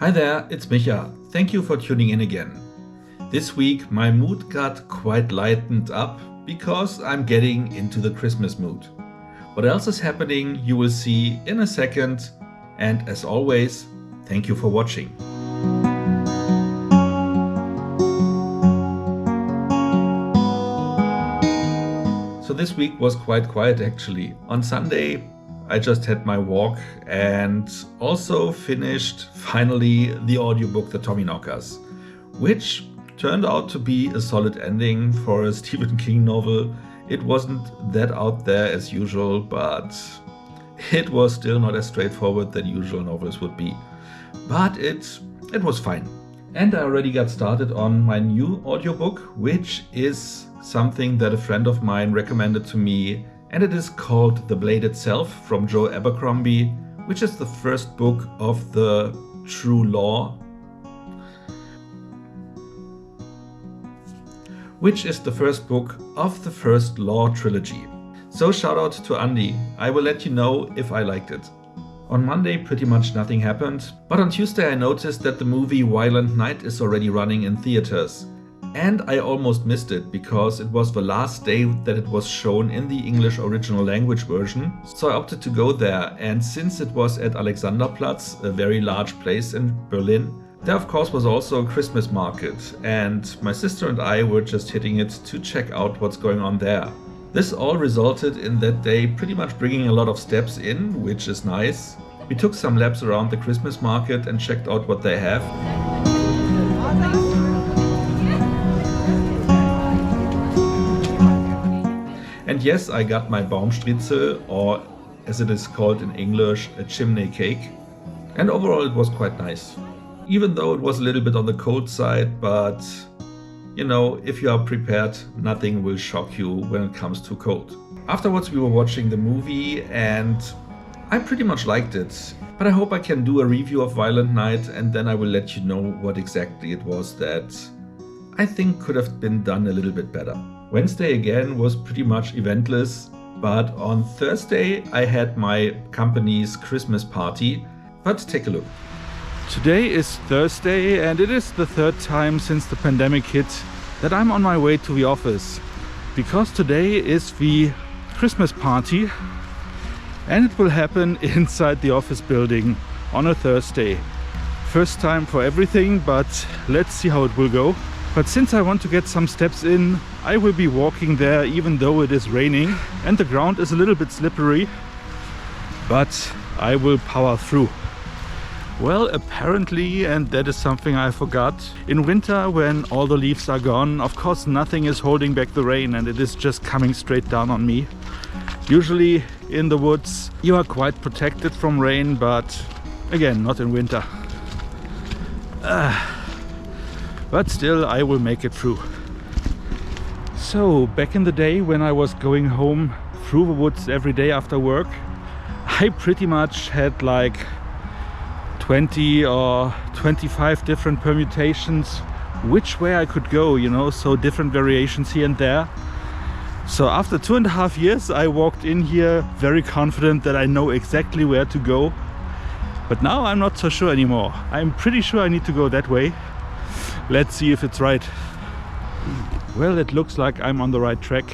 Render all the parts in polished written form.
Hi there, it's Micha. Thank you for tuning in again. This week my mood got quite lightened up because I'm getting into the Christmas mood. What else is happening you will see in a second, and as always, thank you for watching. So this week was quite quiet actually. On Sunday I just had my walk and also finished finally the audiobook The Tommyknockers, which turned out to be a solid ending for a Stephen King novel. It wasn't that out there as usual, but it was still not as straightforward than usual novels would be. But it was fine. And I already got started on my new audiobook, which is something that a friend of mine recommended to me, and it is called The Blade Itself from Joe Abercrombie, which is the first book of the True Law, which is the first book of the First Law trilogy. So shout out to Andy, I will let you know if I liked it. On Monday pretty much nothing happened, but on Tuesday I noticed that the movie Violent Night is already running in theaters. And I almost missed it because it was the last day that it was shown in the English original language version. So I opted to go there, and since it was at Alexanderplatz, a very large place in Berlin, there of course was also a Christmas market, and my sister and I were just hitting it to check out what's going on there. This all resulted in that day pretty much bringing a lot of steps in, which is nice. We took some laps around the Christmas market and checked out what they have. And yes, I got my Baumstritzel, or as it is called in English, a chimney cake. And overall it was quite nice. Even though it was a little bit on the cold side, but you know, if you are prepared, nothing will shock you when it comes to cold. Afterwards we were watching the movie and I pretty much liked it. But I hope I can do a review of Violent Night, and then I will let you know what exactly it was that I think could have been done a little bit better. Wednesday again was pretty much eventless, but on Thursday I had my company's Christmas party. But take a look. Today is Thursday, and it is the third time since the pandemic hit that I'm on my way to the office, because today is the Christmas party and it will happen inside the office building on a Thursday. First time for everything, but let's see how it will go. But since I want to get some steps in, I will be walking there even though it is raining and the ground is a little bit slippery, but I will power through. Well, apparently, and that is something I forgot, in winter when all the leaves are gone, of course nothing is holding back the rain and it is just coming straight down on me. Usually in the woods you are quite protected from rain, but again, not in winter. But still, I will make it through. So, back in the day when I was going home through the woods every day after work, I pretty much had like 20 or 25 different permutations which way I could go, you know, so different variations here and there. So after 2.5 years I walked in here very confident that I know exactly where to go. But now I'm not so sure anymore. I'm pretty sure I need to go that way. Let's see if it's right. Well, it looks like I'm on the right track.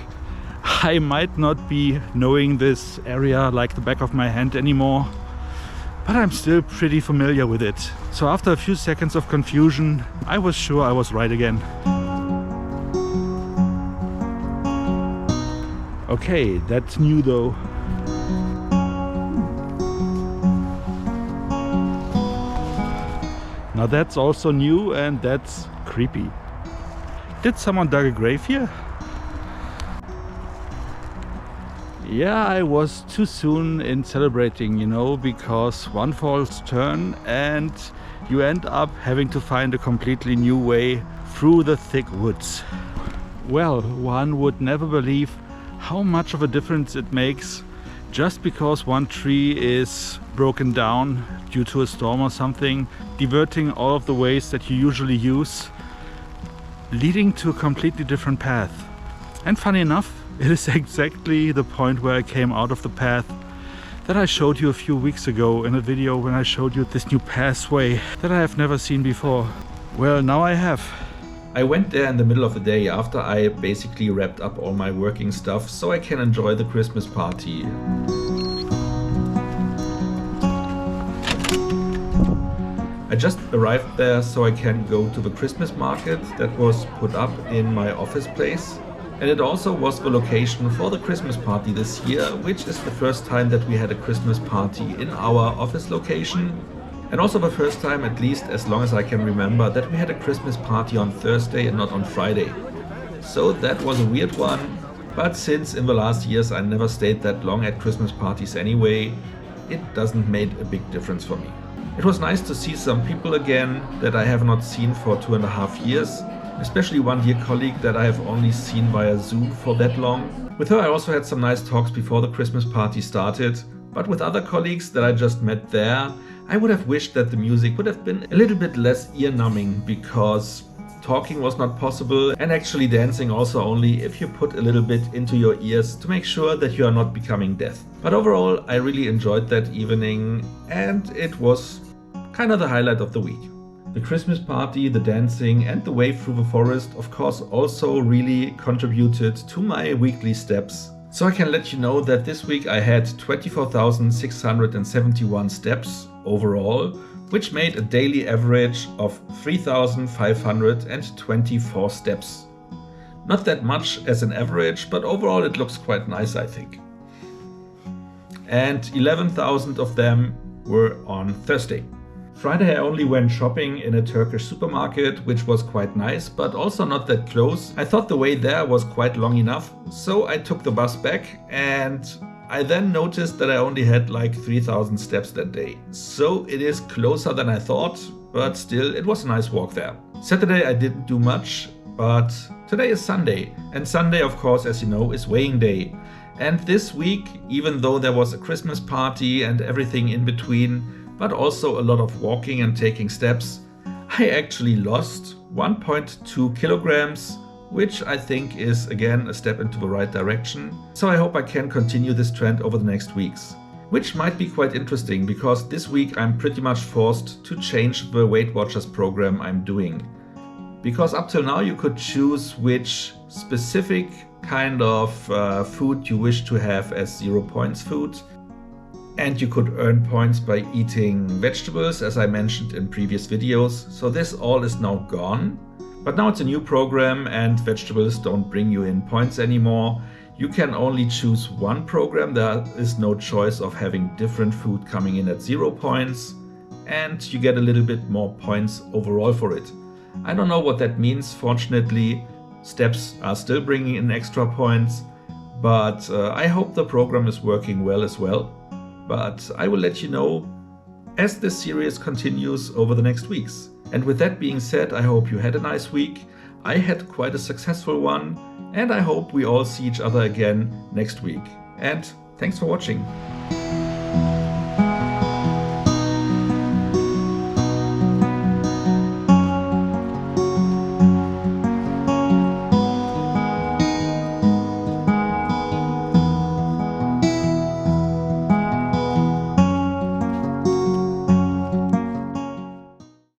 I might not be knowing this area like the back of my hand anymore, but I'm still pretty familiar with it. So after a few seconds of confusion, I was sure I was right again. Okay, that's new though. Now that's also new, and that's creepy. Did someone dig a grave here? Yeah, I was too soon in celebrating, you know, because one false turn and you end up having to find a completely new way through the thick woods. Well, one would never believe how much of a difference it makes just because one tree is broken down due to a storm or something, diverting all of the ways that you usually use, leading to a completely different path. And funny enough, it is exactly the point where I came out of the path that I showed you a few weeks ago in a video when I showed you this new pathway that I have never seen before. Well, now I have. I went there in the middle of the day after I basically wrapped up all my working stuff so I can enjoy the Christmas party. I just arrived there so I can go to the Christmas market that was put up in my office place. And it also was the location for the Christmas party this year, which is the first time that we had a Christmas party in our office location. And also the first time, at least as long as I can remember, that we had a Christmas party on Thursday and not on Friday. So that was a weird one, but since in the last years I never stayed that long at Christmas parties anyway, it doesn't make a big difference for me. It was nice to see some people again that I have not seen for 2.5 years, especially one dear colleague that I have only seen via Zoom for that long. With her I also had some nice talks before the Christmas party started, but with other colleagues that I just met there, I would have wished that the music would have been a little bit less ear-numbing because talking was not possible and actually dancing also only if you put a little bit into your ears to make sure that you are not becoming deaf. But overall, I really enjoyed that evening and it was kind of the highlight of the week. The Christmas party, the dancing and the way through the forest of course also really contributed to my weekly steps. So I can let you know that this week I had 24,671 steps overall, which made a daily average of 3,524 steps. Not that much as an average, but overall it looks quite nice, I think. And 11,000 of them were on Thursday. Friday I only went shopping in a Turkish supermarket, which was quite nice, but also not that close. I thought the way there was quite long enough, so I took the bus back and I then noticed that I only had like 3,000 steps that day. So it is closer than I thought, but still it was a nice walk there. Saturday I didn't do much, but today is Sunday. And Sunday of course, as you know, is weighing day. And this week, even though there was a Christmas party and everything in between, but also a lot of walking and taking steps, I actually lost 1.2 kilograms, which I think is again a step into the right direction. So I hope I can continue this trend over the next weeks, which might be quite interesting because this week I'm pretty much forced to change the Weight Watchers program I'm doing. Because up till now you could choose which specific kind of food you wish to have as 0 points food. And you could earn points by eating vegetables, as I mentioned in previous videos. So this all is now gone. But now it's a new program and vegetables don't bring you in points anymore. You can only choose one program. There is no choice of having different food coming in at 0 points. And you get a little bit more points overall for it. I don't know what that means. Fortunately, steps are still bringing in extra points. But I hope the program is working well as well. But I will let you know as this series continues over the next weeks. And with that being said, I hope you had a nice week. I had quite a successful one, and I hope we all see each other again next week. And thanks for watching.